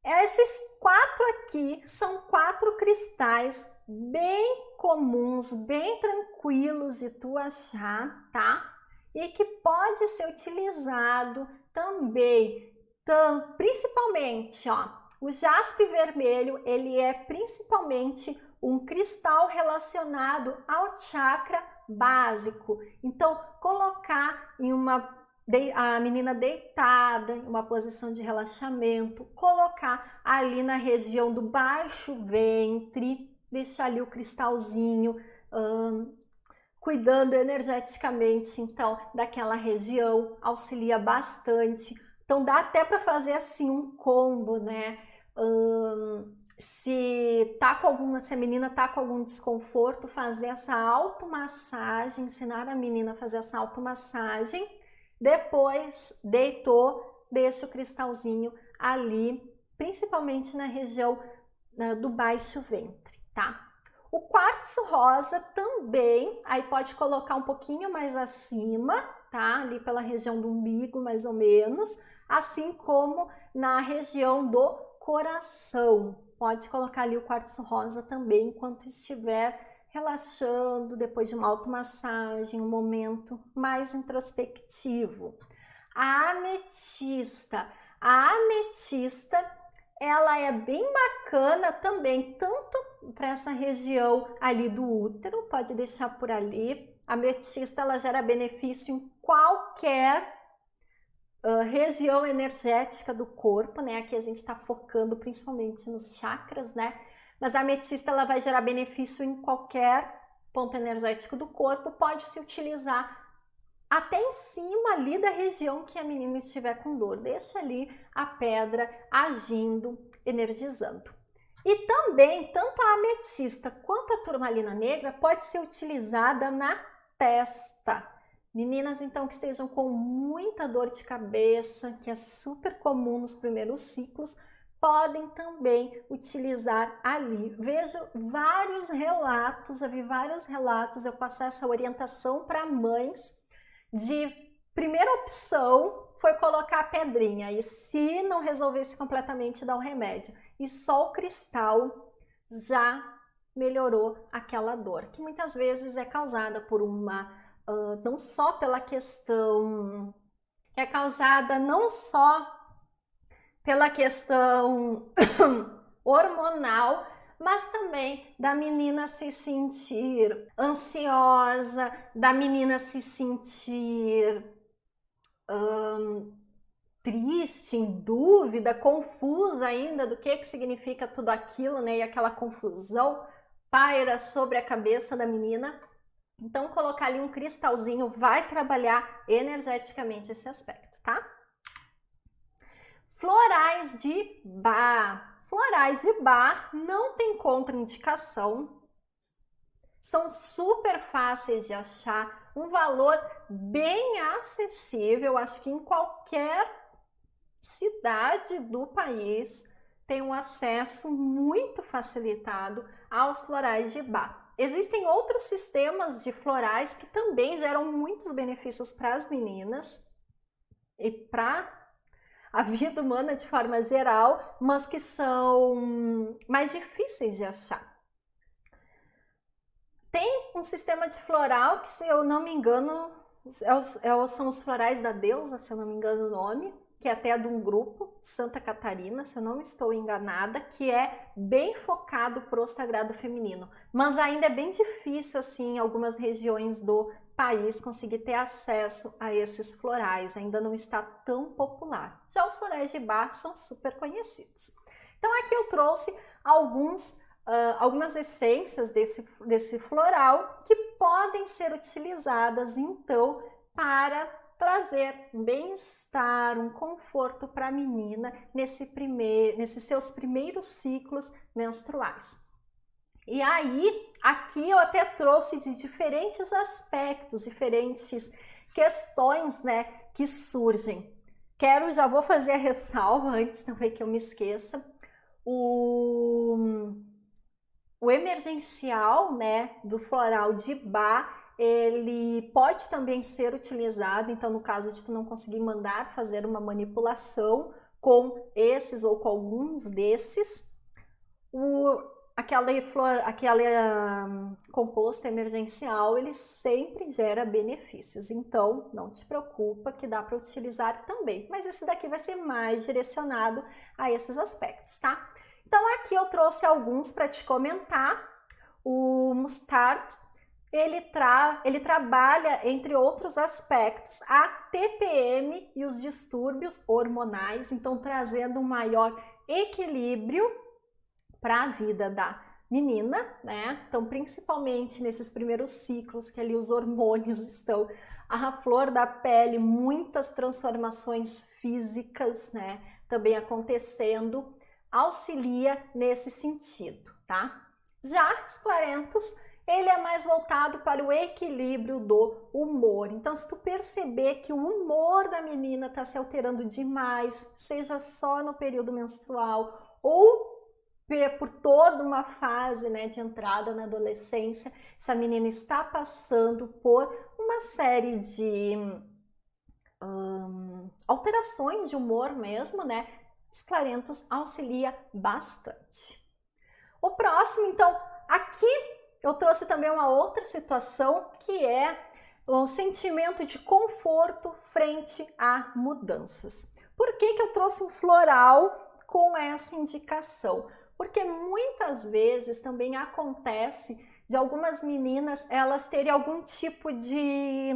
Speaker 1: Esses 4 aqui são 4 cristais bem comuns, bem tranquilos de tu achar, tá? E que pode ser utilizado também, principalmente, ó, o jaspe vermelho, ele é principalmente um cristal relacionado ao chakra básico. Então, colocar em a menina deitada, em uma posição de relaxamento, colocar ali na região do baixo ventre, deixar ali o cristalzinho, cuidando energeticamente, então, daquela região, auxilia bastante. Então, dá até para fazer assim um combo, né? Se a menina tá com algum desconforto, fazer essa automassagem, ensinar a menina a fazer essa automassagem. Depois, deitou, deixa o cristalzinho ali, principalmente na região do baixo ventre, tá? O quartzo rosa também, aí pode colocar um pouquinho mais acima, tá? Ali pela região do umbigo, mais ou menos, assim como na região do coração. Pode colocar ali o quartzo rosa também, enquanto estiver relaxando, depois de uma automassagem, um momento mais introspectivo. A ametista, ela é bem bacana também, tanto para essa região ali do útero, pode deixar por ali. A ametista, ela gera benefício em qualquer região energética do corpo, né? Aqui a gente está focando principalmente nos chakras, né? Mas a ametista, ela vai gerar benefício em qualquer ponto energético do corpo, pode se utilizar até em cima ali da região que a menina estiver com dor. Deixa ali a pedra agindo, energizando. E também, tanto a ametista quanto a turmalina negra pode ser utilizada na testa. Meninas, então, que estejam com muita dor de cabeça, que é super comum nos primeiros ciclos, podem também utilizar ali. Vejo vários relatos, já vi vários relatos, eu passar essa orientação para mães de primeira opção foi colocar a pedrinha e se não resolvesse completamente dar um remédio. E só o cristal já melhorou aquela dor, que muitas vezes é causada por uma, não só pela questão, é causada não só pela questão hormonal, mas também da menina se sentir ansiosa, da menina se sentir triste, em dúvida, confusa ainda do que significa tudo aquilo, né? E aquela confusão paira sobre a cabeça da menina. Então, colocar ali um cristalzinho vai trabalhar energeticamente esse aspecto, tá? Florais de Bach. Florais de Bach não tem contraindicação, são super fáceis de achar, um valor bem acessível, acho que em qualquer cidade do país tem um acesso muito facilitado aos florais de Bach. Existem outros sistemas de florais que também geram muitos benefícios para as meninas e para a vida humana de forma geral, mas que são mais difíceis de achar. Tem um sistema de floral que, se eu não me engano, são os florais da deusa, se eu não me engano o nome, que é até de um grupo, Santa Catarina, se eu não estou enganada, que é bem focado para o sagrado feminino. Mas ainda é bem difícil, assim, em algumas regiões do país conseguir ter acesso a esses florais, ainda não está tão popular. Já os florais de Bach são super conhecidos. Então aqui eu trouxe algumas essências desse floral que podem ser utilizadas então para trazer um bem-estar, um conforto para a menina nesses seus primeiros ciclos menstruais. E aí, aqui eu até trouxe de diferentes aspectos, diferentes questões, né, que surgem. Já vou fazer a ressalva antes também que eu me esqueça. O emergencial, né, do floral de Bach, ele pode também ser utilizado, então no caso de tu não conseguir mandar fazer uma manipulação com esses ou com alguns desses, aquele composto emergencial, ele sempre gera benefícios, então não te preocupa que dá para utilizar também, mas esse daqui vai ser mais direcionado a esses aspectos, tá? Então aqui eu trouxe alguns para te comentar. O Mustard, ele trabalha, entre outros aspectos, a TPM e os distúrbios hormonais, então trazendo um maior equilíbrio para a vida da menina, né? Então, principalmente nesses primeiros ciclos que ali os hormônios estão à flor da pele, muitas transformações físicas, né, também acontecendo, auxilia nesse sentido, tá? Já esclarentos, ele é mais voltado para o equilíbrio do humor. Então, se tu perceber que o humor da menina está se alterando demais, seja só no período menstrual ou por toda uma fase, né, de entrada na adolescência, essa menina está passando por uma série de alterações de humor mesmo, né? Esclarentos auxilia bastante. O próximo, então, aqui eu trouxe também uma outra situação que é o sentimento de conforto frente a mudanças. Por que eu trouxe um floral com essa indicação? Porque muitas vezes também acontece de algumas meninas elas terem algum tipo de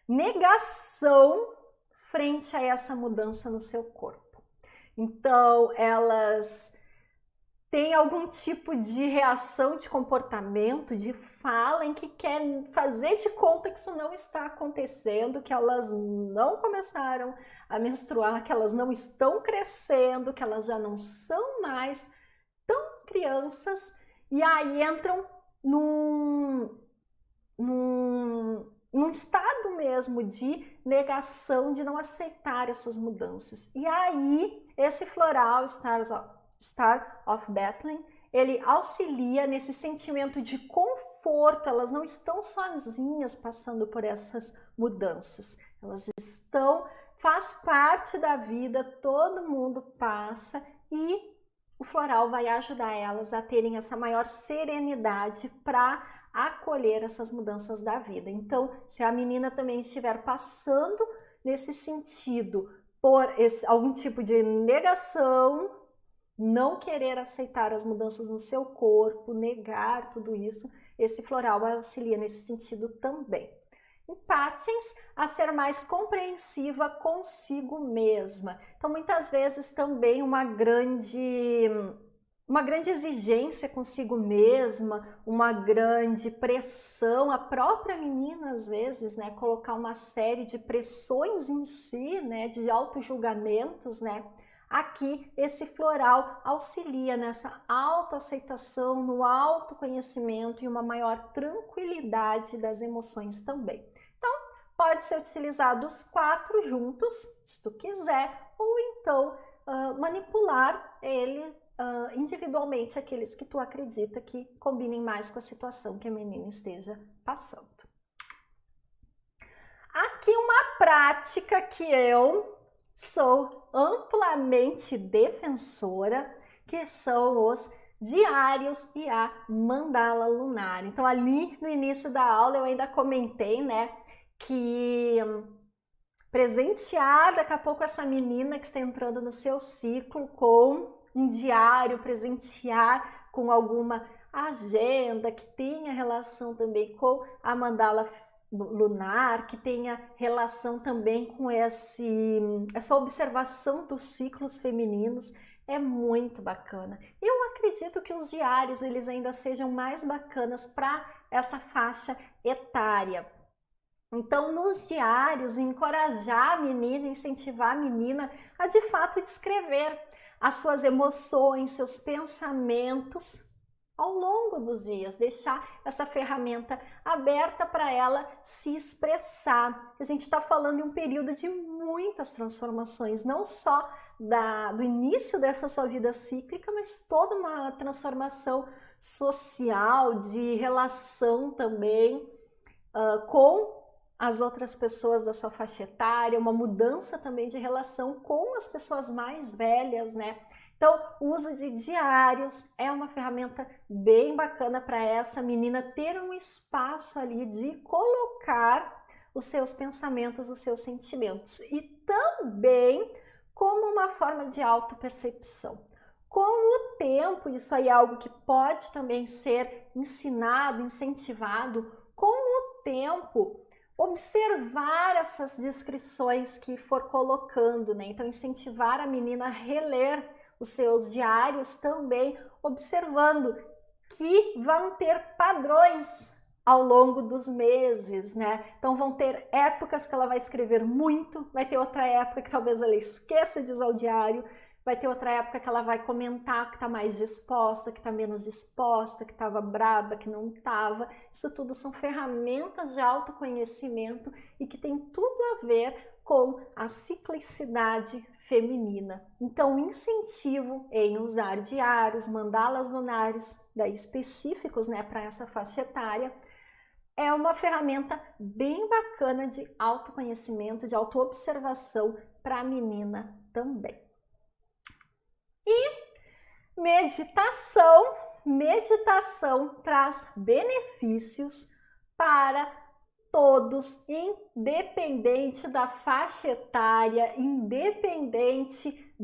Speaker 1: negação frente a essa mudança no seu corpo. Então, elas têm algum tipo de reação de comportamento, de fala, em que quer fazer de conta que isso não está acontecendo, que elas não começaram a menstruar, que elas não estão crescendo, que elas já não são mais tão crianças, e aí entram num estado mesmo de negação, de não aceitar essas mudanças. E aí, esse floral Star of Bethlehem, ele auxilia nesse sentimento de conforto. Elas não estão sozinhas passando por essas mudanças. Elas estão, faz parte da vida, todo mundo passa, e o floral vai ajudar elas a terem essa maior serenidade para acolher essas mudanças da vida. Então, se a menina também estiver passando nesse sentido por algum tipo de negação, não querer aceitar as mudanças no seu corpo, negar tudo isso, esse floral auxilia nesse sentido também. Em Patins, a ser mais compreensiva consigo mesma. Então, muitas vezes também uma grande exigência consigo mesma, uma grande pressão, a própria menina às vezes, né, colocar uma série de pressões em si, né, de autojulgamentos, né. Aqui esse floral auxilia nessa autoaceitação, no autoconhecimento e uma maior tranquilidade das emoções também. Então, pode ser utilizado os 4 juntos, se tu quiser, ou então manipular ele individualmente, aqueles que tu acredita que combinem mais com a situação que a menina esteja passando. Aqui uma prática que eu sou amplamente defensora, que são os diários e a mandala lunar. Então, ali no início da aula eu ainda comentei, né, que presentear daqui a pouco essa menina que está entrando no seu ciclo com um diário, presentear com alguma agenda que tenha relação também com a mandala lunar, que tenha relação também com essa observação dos ciclos femininos, é muito bacana. Eu acredito que os diários eles ainda sejam mais bacanas para essa faixa etária. Então, nos diários, encorajar a menina, incentivar a menina a de fato descrever as suas emoções, seus pensamentos ao longo dos dias, deixar essa ferramenta aberta para ela se expressar. A gente está falando de um período de muitas transformações, não só do início dessa sua vida cíclica, mas toda uma transformação social, de relação também com as outras pessoas da sua faixa etária, uma mudança também de relação com as pessoas mais velhas, né? Então, o uso de diários é uma ferramenta bem bacana para essa menina ter um espaço ali de colocar os seus pensamentos, os seus sentimentos, e também como uma forma de autopercepção. Com o tempo, isso aí é algo que pode também ser ensinado, incentivado, com o tempo, observar essas descrições que for colocando, né? Então, incentivar a menina a reler os seus diários também, observando que vão ter padrões ao longo dos meses, né? Então, vão ter épocas que ela vai escrever muito, vai ter outra época que talvez ela esqueça de usar o diário, vai ter outra época que ela vai comentar que tá mais disposta, que tá menos disposta, que tava braba, que não tava. Isso tudo são ferramentas de autoconhecimento e que tem tudo a ver com a ciclicidade feminina. Então, o incentivo em usar diários, mandalas lunares, daí específicos, né, para essa faixa etária, é uma ferramenta bem bacana de autoconhecimento, de autoobservação para a menina também. E meditação. Meditação traz benefícios para todos, independente da faixa etária, independente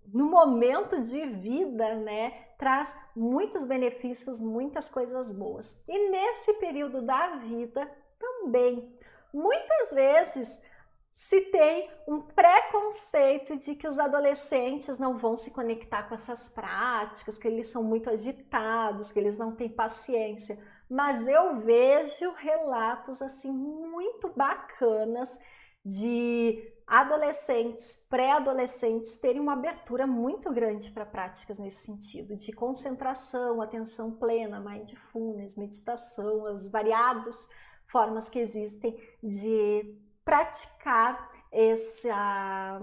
Speaker 1: no momento de vida, né? Traz muitos benefícios, muitas coisas boas. E nesse período da vida também, muitas vezes se tem um preconceito de que os adolescentes não vão se conectar com essas práticas, que eles são muito agitados, que eles não têm paciência. Mas eu vejo relatos assim muito bacanas de adolescentes, pré-adolescentes terem uma abertura muito grande para práticas nesse sentido, de concentração, atenção plena, mindfulness, meditação, as variadas formas que existem de praticar essa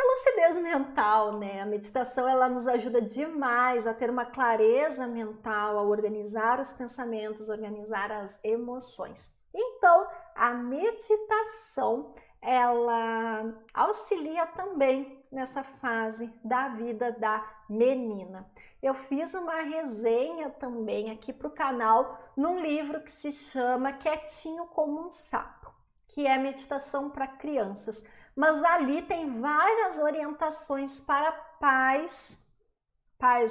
Speaker 1: lucidez mental, né? A meditação, ela nos ajuda demais a ter uma clareza mental, a organizar os pensamentos, organizar as emoções. Então, a meditação, ela auxilia também nessa fase da vida da menina. Eu fiz uma resenha também aqui para o canal num livro que se chama Quietinho como um Sapo, que é meditação para crianças. Mas ali tem várias orientações para pais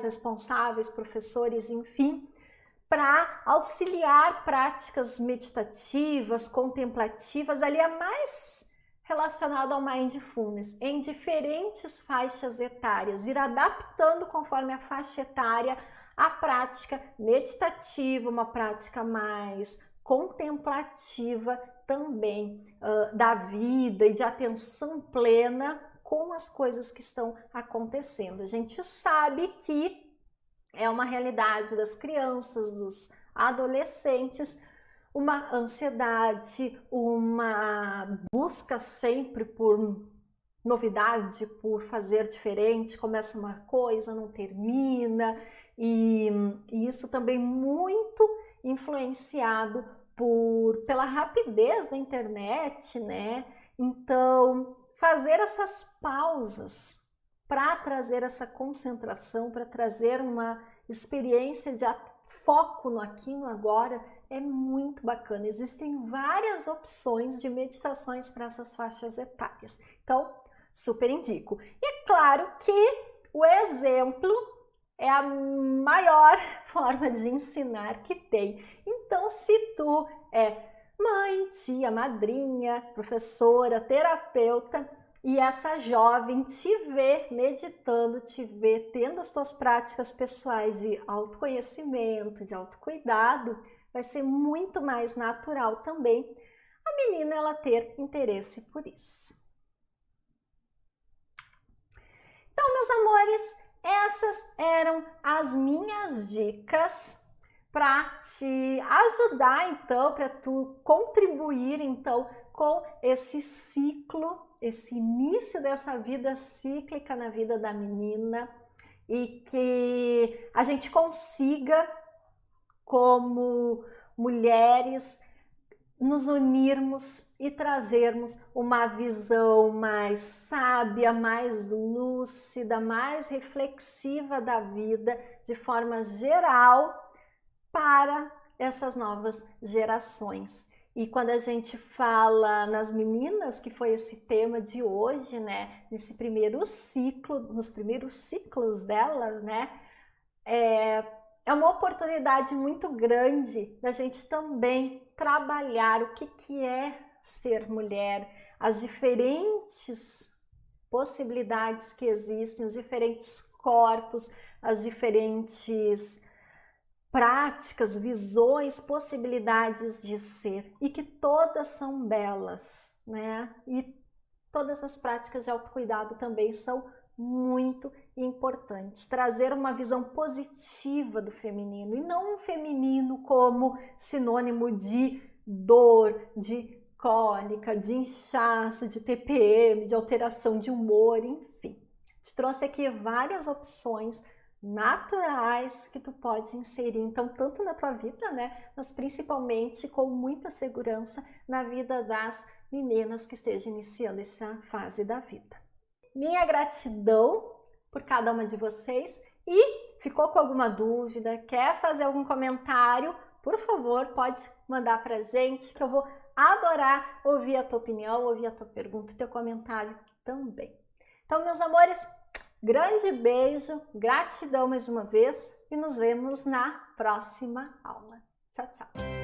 Speaker 1: responsáveis, professores, enfim, para auxiliar práticas meditativas, contemplativas. Ali é mais relacionado ao Mindfulness, em diferentes faixas etárias, ir adaptando conforme a faixa etária a prática meditativa, uma prática mais contemplativa também da vida e de atenção plena com as coisas que estão acontecendo. A gente sabe que é uma realidade das crianças, dos adolescentes, uma ansiedade, uma busca sempre por novidade, por fazer diferente, começa uma coisa, não termina, e isso também muito influenciado pela rapidez da internet, né? Então, fazer essas pausas para trazer essa concentração, para trazer uma experiência de foco no aqui e no agora é muito bacana. Existem várias opções de meditações para essas faixas etárias. Então, super indico. E é claro que o exemplo é a maior forma de ensinar que tem. Então, se tu é mãe, tia, madrinha, professora, terapeuta e essa jovem te vê meditando, te vê tendo as tuas práticas pessoais de autoconhecimento, de autocuidado, vai ser muito mais natural também a menina ela ter interesse por isso. Então, meus amores, essas eram as minhas dicas para te ajudar, então, para tu contribuir, então, com esse ciclo, esse início dessa vida cíclica na vida da menina e que a gente consiga, como mulheres, nos unirmos e trazermos uma visão mais sábia, mais lúcida, mais reflexiva da vida de forma geral para essas novas gerações. E quando a gente fala nas meninas, que foi esse tema de hoje, né, nesse primeiro ciclo, nos primeiros ciclos delas, né, é uma oportunidade muito grande da gente também trabalhar o que é ser mulher, as diferentes possibilidades que existem, os diferentes corpos, as diferentes práticas, visões, possibilidades de ser e que todas são belas, né? E todas as práticas de autocuidado também são muito importantes. Trazer uma visão positiva do feminino e não um feminino como sinônimo de dor, de cólica, de inchaço, de TPM, de alteração de humor, enfim. Te trouxe aqui várias opções naturais que tu pode inserir, então, tanto na tua vida, né, mas principalmente com muita segurança na vida das meninas que estejam iniciando essa fase da vida. Minha gratidão por cada uma de vocês e ficou com alguma dúvida, quer fazer algum comentário, por favor, pode mandar pra gente, que eu vou adorar ouvir a tua opinião, ouvir a tua pergunta, teu comentário também. Então, meus amores, grande beijo, gratidão mais uma vez e nos vemos na próxima aula. Tchau, tchau!